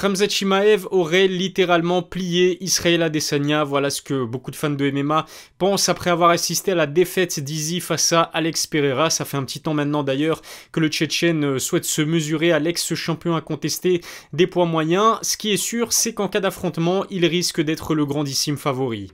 Khamzat Chimaev aurait littéralement plié Israel Adesanya. Voilà ce que beaucoup de fans de MMA pensent après avoir assisté à la défaite d'Izzy face à Alex Pereira. Ça fait un petit temps maintenant d'ailleurs que le Tchétchène souhaite se mesurer à l'ex-champion incontesté des poids moyens. Ce qui est sûr, c'est qu'en cas d'affrontement, il risque d'être le grandissime favori.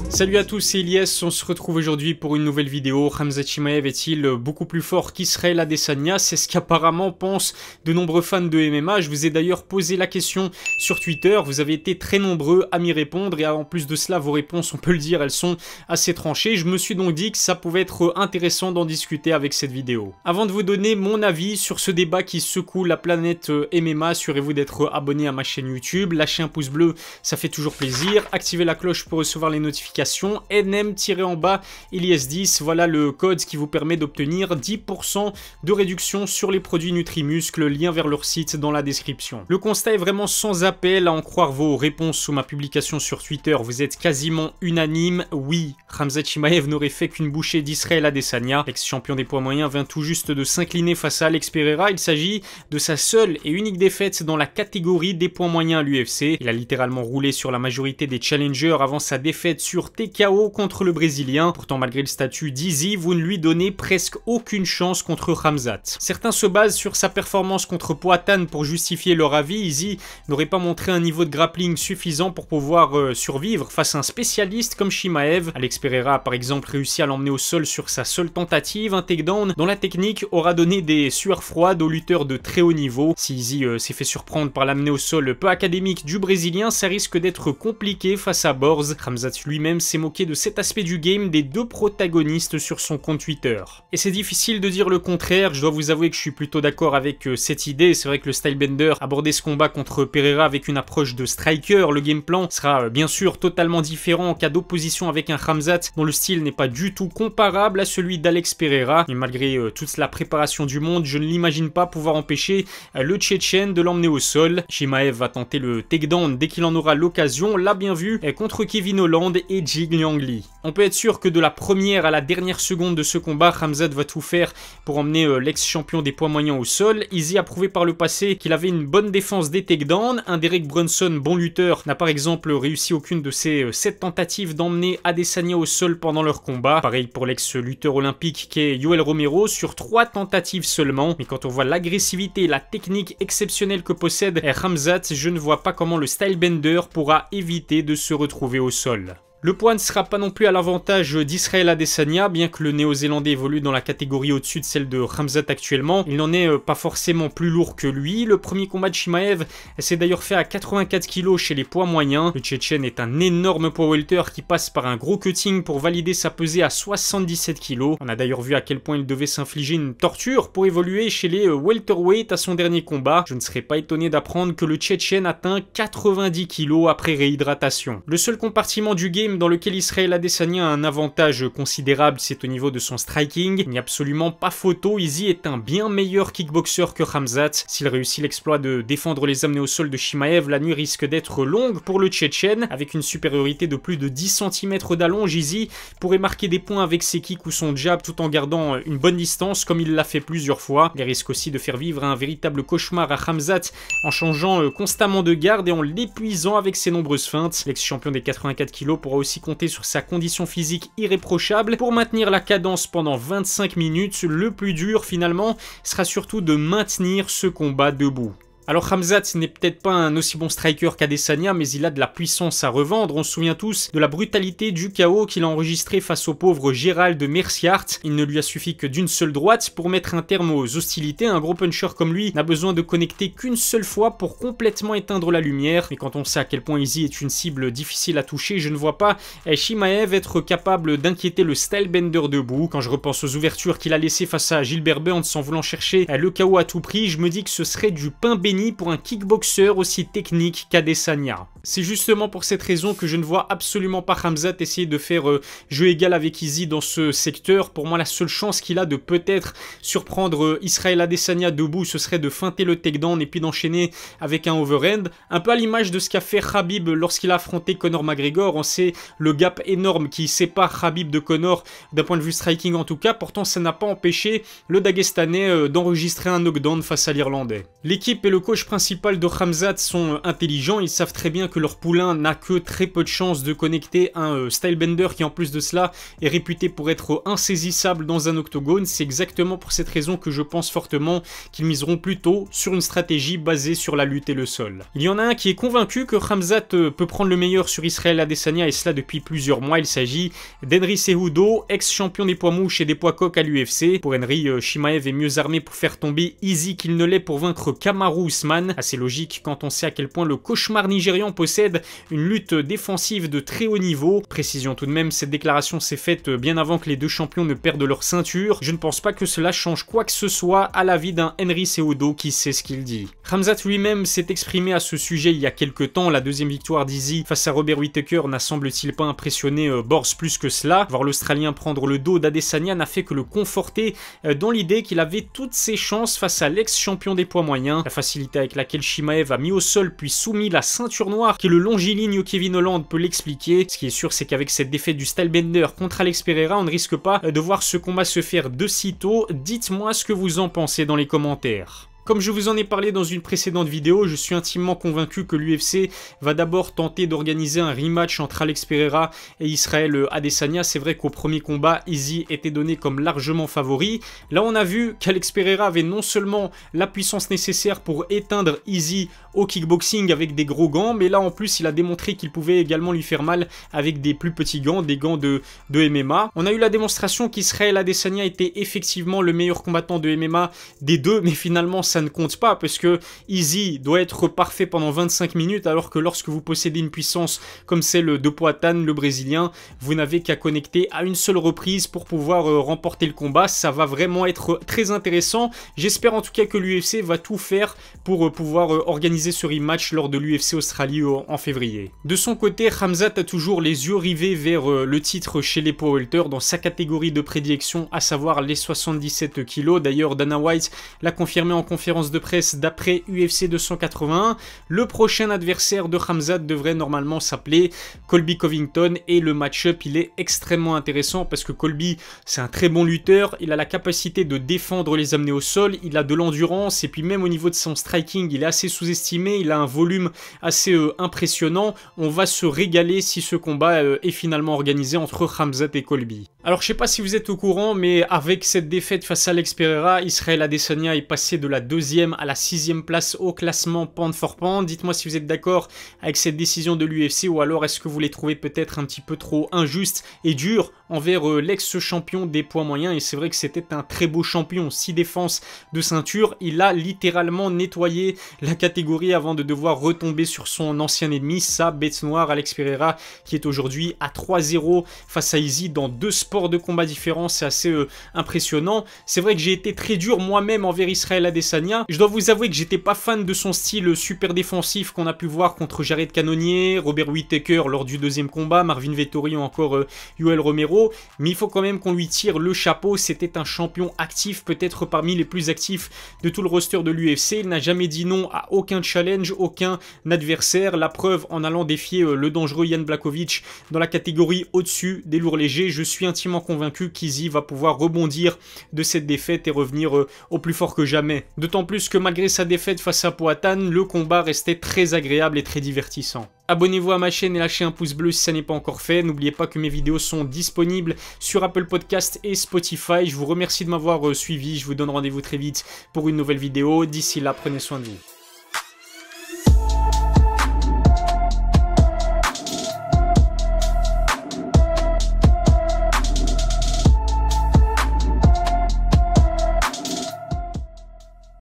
Salut à tous, c'est Ilyes, on se retrouve aujourd'hui pour une nouvelle vidéo. Khamzat Chimaev est-il beaucoup plus fort qu'Israel Adesanya? C'est ce qu'apparemment pensent de nombreux fans de MMA. Je vous ai d'ailleurs posé la question sur Twitter, vous avez été très nombreux à m'y répondre et en plus de cela, vos réponses, on peut le dire, elles sont assez tranchées. Je me suis donc dit que ça pouvait être intéressant d'en discuter avec cette vidéo. Avant de vous donner mon avis sur ce débat qui secoue la planète MMA, assurez-vous d'être abonné à ma chaîne YouTube, lâchez un pouce bleu, ça fait toujours plaisir, activez la cloche pour recevoir les notifications. NM-en-bas Ilyes10, voilà le code qui vous permet d'obtenir 10% de réduction sur les produits Nutrimuscle, lien vers leur site dans la description. Le constat est vraiment sans appel, à en croire vos réponses sous ma publication sur Twitter, vous êtes quasiment unanime. Oui, Khamzat Chimaev n'aurait fait qu'une bouchée d'Israel Adesanya. L'ex-champion des poids moyens vient tout juste de s'incliner face à Alex Pereira. Il s'agit de sa seule et unique défaite dans la catégorie des poids moyens à l'UFC. Il a littéralement roulé sur la majorité des challengers avant sa défaite sur TKO contre le Brésilien. Pourtant, malgré le statut d'Izzy, vous ne lui donnez presque aucune chance contre Khamzat. Certains se basent sur sa performance contre Poatan pour justifier leur avis. Izzy n'aurait pas montré un niveau de grappling suffisant pour pouvoir survivre face à un spécialiste comme Chimaev. Alex Pereira a par exemple réussi à l'emmener au sol sur sa seule tentative, un takedown dont la technique aura donné des sueurs froides aux lutteurs de très haut niveau. Si Izzy s'est fait surprendre par l'amener au sol peu académique du Brésilien, ça risque d'être compliqué face à Borz. Khamzat lui-même s'est moqué de cet aspect du game des deux protagonistes sur son compte Twitter. Et c'est difficile de dire le contraire, je dois vous avouer que je suis plutôt d'accord avec cette idée. C'est vrai que le Stylebender abordait ce combat contre Pereira avec une approche de striker. Le game plan sera bien sûr totalement différent en cas d'opposition avec un Khamzat dont le style n'est pas du tout comparable à celui d'Alex Pereira. Et malgré toute la préparation du monde, je ne l'imagine pas pouvoir empêcher le Tchétchène de l'emmener au sol. Chimaev va tenter le takedown dès qu'il en aura l'occasion, l'a bien vu contre Kevin Holland et Jing Liang Li. On peut être sûr que de la première à la dernière seconde de ce combat, Khamzat va tout faire pour emmener l'ex-champion des poids moyens au sol. Izzy a prouvé par le passé qu'il avait une bonne défense des takedowns. Un Derek Brunson, bon lutteur, n'a par exemple réussi aucune de ses 7 tentatives d'emmener Adesanya au sol pendant leur combat. Pareil pour l'ex-lutteur olympique qu'est Yoel Romero, sur 3 tentatives seulement. Mais quand on voit l'agressivité et la technique exceptionnelle que possède Khamzat, je ne vois pas comment le Stylebender pourra éviter de se retrouver au sol. Le poids ne sera pas non plus à l'avantage d'Israel Adesanya, bien que le néo-zélandais évolue dans la catégorie au-dessus de celle de Khamzat actuellement. Il n'en est pas forcément plus lourd que lui. Le premier combat de Chimaev s'est d'ailleurs fait à 84 kg chez les poids moyens. Le Tchétchène est un énorme poids welter qui passe par un gros cutting pour valider sa pesée à 77 kg. On a d'ailleurs vu à quel point il devait s'infliger une torture pour évoluer chez les welterweight à son dernier combat. Je ne serais pas étonné d'apprendre que le Tchétchène atteint 90 kg après réhydratation. Le seul compartiment du game dans lequel Israel Adesanya a un avantage considérable, c'est au niveau de son striking. Il n'y a absolument pas photo, Izzy est un bien meilleur kickboxer que Khamzat. S'il réussit l'exploit de défendre les amener au sol de Chimaev, la nuit risque d'être longue pour le Tchétchène. Avec une supériorité de plus de 10 cm d'allonge, Izzy pourrait marquer des points avec ses kicks ou son jab tout en gardant une bonne distance comme il l'a fait plusieurs fois. Il risque aussi de faire vivre un véritable cauchemar à Khamzat en changeant constamment de garde et en l'épuisant avec ses nombreuses feintes. L'ex-champion des 84 kg pourra aussi compter sur sa condition physique irréprochable pour maintenir la cadence pendant 25 minutes. Le plus dur finalement sera surtout de maintenir ce combat debout. Alors Khamzat n'est peut-être pas un aussi bon striker qu'Adesanya, mais il a de la puissance à revendre. On se souvient tous de la brutalité du KO qu'il a enregistré face au pauvre Gérald Merciart. Il ne lui a suffi que d'une seule droite pour mettre un terme aux hostilités. Un gros puncher comme lui n'a besoin de connecter qu'une seule fois pour complètement éteindre la lumière. Mais quand on sait à quel point Izzy est une cible difficile à toucher, je ne vois pas Chimaev être capable d'inquiéter le Stylebender debout. Quand je repense aux ouvertures qu'il a laissées face à Gilbert Burns en voulant chercher le KO à tout prix, je me dis que ce serait du pain béni génie pour un kickboxer aussi technique qu'Adesanya. C'est justement pour cette raison que je ne vois absolument pas Khamzat essayer de faire jeu égal avec Izzy dans ce secteur. Pour moi, la seule chance qu'il a de peut-être surprendre Israel Adesanya debout, ce serait de feinter le takedown et puis d'enchaîner avec un overhand. Un peu à l'image de ce qu'a fait Khabib lorsqu'il a affronté Conor McGregor. On sait le gap énorme qui sépare Khabib de Conor d'un point de vue striking en tout cas. Pourtant, ça n'a pas empêché le Dagestanais d'enregistrer un knockdown face à l'Irlandais. L'équipe et le coach principal de Khamzat sont intelligents. Ils savent très bien que leur poulain n'a que très peu de chances de connecter un stylebender qui en plus de cela est réputé pour être insaisissable dans un octogone. C'est exactement pour cette raison que je pense fortement qu'ils miseront plutôt sur une stratégie basée sur la lutte et le sol. Il y en a un qui est convaincu que Khamzat peut prendre le meilleur sur Israel Adesanya et cela depuis plusieurs mois. Il s'agit d'Henry Cejudo, ex-champion des poids mouches et des poids coqs à l'UFC. Pour Henry, Chimaev est mieux armé pour faire tomber Izzy qu'il ne l'est pour vaincre Kamaru Usman. Assez logique quand on sait à quel point le cauchemar nigérian possède une lutte défensive de très haut niveau. Précision tout de même, cette déclaration s'est faite bien avant que les deux champions ne perdent leur ceinture. Je ne pense pas que cela change quoi que ce soit à l'avis d'un Henry Cejudo qui sait ce qu'il dit. Khamzat lui-même s'est exprimé à ce sujet il y a quelques temps. La deuxième victoire d'Izzy face à Robert Whittaker n'a semble-t-il pas impressionné Bors plus que cela. Voir l'Australien prendre le dos d'Adesanya n'a fait que le conforter dans l'idée qu'il avait toutes ses chances face à l'ex-champion des poids moyens. La facilité avec laquelle Chimaev a mis au sol puis soumis la ceinture noire qui est le longiligne Kevin Holland peut l'expliquer. Ce qui est sûr, c'est qu'avec cette défaite du stylebender contre Alex Pereira, on ne risque pas de voir ce combat se faire de sitôt. Dites-moi ce que vous en pensez dans les commentaires. Comme je vous en ai parlé dans une précédente vidéo, je suis intimement convaincu que l'UFC va d'abord tenter d'organiser un rematch entre Alex Pereira et Israel Adesanya. C'est vrai qu'au premier combat, Izzy était donné comme largement favori. Là, on a vu qu'Alex Pereira avait non seulement la puissance nécessaire pour éteindre Izzy au kickboxing avec des gros gants, mais là en plus, il a démontré qu'il pouvait également lui faire mal avec des plus petits gants, des gants de MMA. On a eu la démonstration qu'Israel Adesanya était effectivement le meilleur combattant de MMA des deux, mais finalement, ça ne compte pas parce que Izzy doit être parfait pendant 25 minutes alors que lorsque vous possédez une puissance comme celle de Poatan, le brésilien, vous n'avez qu'à connecter à une seule reprise pour pouvoir remporter le combat. Ça va vraiment être très intéressant. J'espère en tout cas que l'UFC va tout faire pour pouvoir organiser ce rematch lors de l'UFC Australie en février. De son côté, Khamzat a toujours les yeux rivés vers le titre chez les poids welter dans sa catégorie de prédilection, à savoir les 77 kg. D'ailleurs, Dana White l'a confirmé en conférence de presse d'après UFC 281. Le prochain adversaire de Khamzat devrait normalement s'appeler Colby Covington et le match-up il est extrêmement intéressant parce que Colby c'est un très bon lutteur, il a la capacité de défendre les amener au sol, il a de l'endurance et puis même au niveau de son striking il est assez sous-estimé, il a un volume assez impressionnant. On va se régaler si ce combat est finalement organisé entre Khamzat et Colby. Alors je sais pas si vous êtes au courant mais avec cette défaite face à Alex Pereira, Israel Adesanya est passé de la 2e à la 6e place au classement pound for pound. Dites-moi si vous êtes d'accord avec cette décision de l'UFC ou alors est-ce que vous les trouvez peut-être un petit peu trop injuste et dur envers l'ex-champion des poids moyens. Et c'est vrai que c'était un très beau champion, 6 défenses de ceinture. Il a littéralement nettoyé la catégorie avant de devoir retomber sur son ancien ennemi, sa bête noire Alex Pereira, qui est aujourd'hui à 3-0 face à Izzy dans 2 sports de combat différents. C'est assez impressionnant. C'est vrai que j'ai été très dur moi-même envers Israel Adesanya. Je dois vous avouer que j'étais pas fan de son style super défensif qu'on a pu voir contre Jared Cannonier, Robert Whittaker lors du 2e combat, Marvin Vettori ou encore Yoel Romero. Mais il faut quand même qu'on lui tire le chapeau. C'était un champion actif, peut-être parmi les plus actifs de tout le roster de l'UFC. Il n'a jamais dit non à aucun challenge, aucun adversaire. La preuve en allant défier le dangereux Jan Blachowicz dans la catégorie au-dessus des lourds légers. Je suis intimement convaincu qu'Izzy va pouvoir rebondir de cette défaite et revenir au plus fort que jamais. D'autant plus que malgré sa défaite face à Poatan, le combat restait très agréable et très divertissant. Abonnez-vous à ma chaîne et lâchez un pouce bleu si ça n'est pas encore fait. N'oubliez pas que mes vidéos sont disponibles sur Apple Podcast et Spotify. Je vous remercie de m'avoir suivi. Je vous donne rendez-vous très vite pour une nouvelle vidéo. D'ici là, prenez soin de vous.